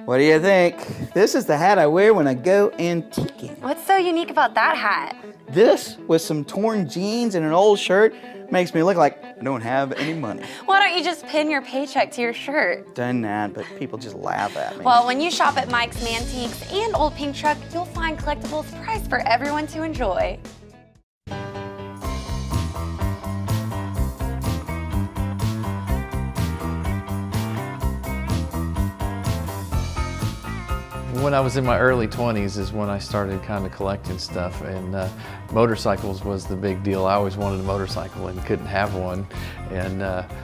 What do you think? This is the hat I wear when I go antiquing. What's so unique about that hat? This, with some torn jeans and an old shirt, makes me look like I don't have any money. Why don't you just pin your paycheck to your shirt? Done that, but people just laugh at me. Well, when you shop at Mike's Mantiques and Old Pink Truck, you'll find collectibles priced for everyone to enjoy. When I was in my early 20s is when I started kind of collecting stuff, and motorcycles was the big deal. I always wanted a motorcycle and couldn't have one. And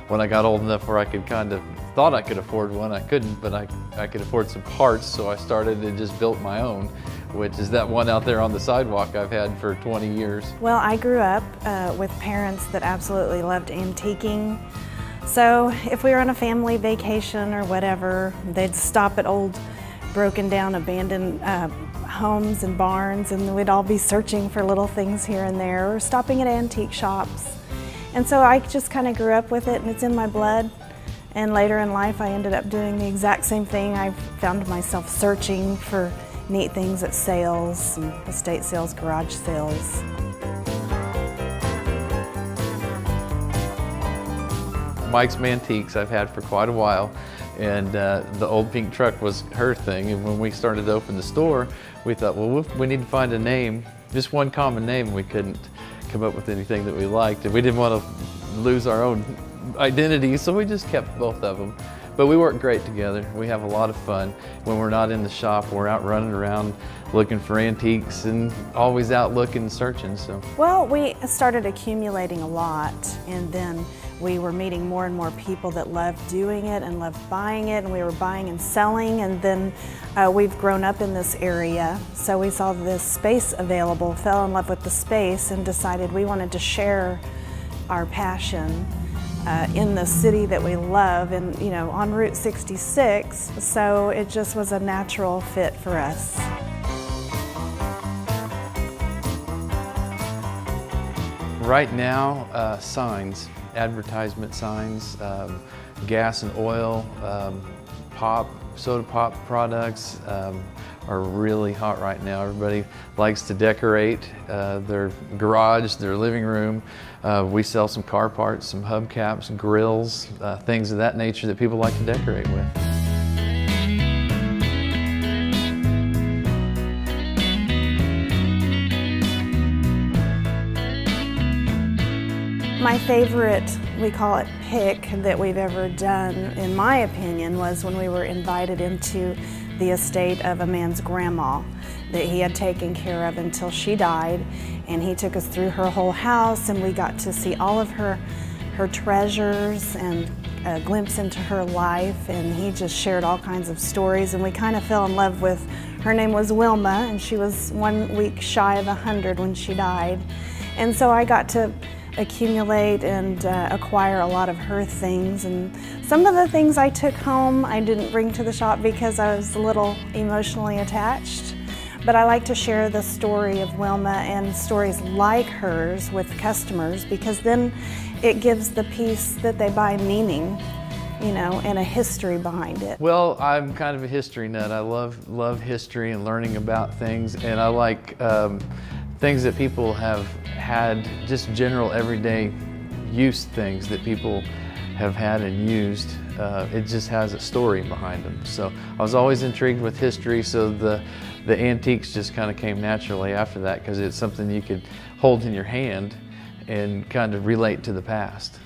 when I got old enough where I could thought I could afford one, I couldn't, but I could afford some parts, so I started and just built my own, which is that one out there on the sidewalk I've had for 20 years. Well, I grew up with parents that absolutely loved antiquing. So if we were on a family vacation or whatever, they'd stop at old broken down, abandoned homes and barns, and we'd all be searching for little things here and there, or stopping at antique shops. And so I just kind of grew up with it, and it's in my blood. And later in life, I ended up doing the exact same thing. I found myself searching for neat things at sales, and estate sales, garage sales. Mike's Mantiques I've had for quite a while, and the Old Pink Truck was her thing. And when we started to open the store, we thought, well, we need to find a name, just one common name. We couldn't come up with anything that we liked, and we didn't want to lose our own identity, so we just kept both of them. But we work great together. We have a lot of fun. When we're not in the shop, we're out running around looking for antiques and always out looking and searching. So. Well, we started accumulating a lot, and then we were meeting more and more people that loved doing it and loved buying it, and we were buying and selling, and then we've grown up in this area, so we saw this space available, fell in love with the space, and decided we wanted to share our passion in the city that we love, and on Route 66, so it just was a natural fit for us. Right now, signs, advertisement signs, gas and oil, soda pop products are really hot right now. Everybody likes to decorate their garage, their living room. We sell some car parts, some hubcaps, grills, things of that nature that people like to decorate with. My favorite, we call it pick, that we've ever done, in my opinion, was when we were invited into the estate of a man's grandma that he had taken care of until she died, and he took us through her whole house, and we got to see all of her treasures and a glimpse into her life, and he just shared all kinds of stories, and we kind of fell in love with, her name was Wilma, and she was 1 week shy of 100 when she died. And so I got to accumulate and acquire a lot of her things, and some of the things I took home I didn't bring to the shop because I was a little emotionally attached, but I like to share the story of Wilma and stories like hers with customers, because then it gives the piece that they buy meaning, and a history behind it. Well, I'm kind of a history nut. I love history and learning about things, and I like things that people have had, just general everyday use things that people have had and used. It just has a story behind them. So I was always intrigued with history, so the antiques just kind of came naturally after that, because it's something you could hold in your hand and kind of relate to the past.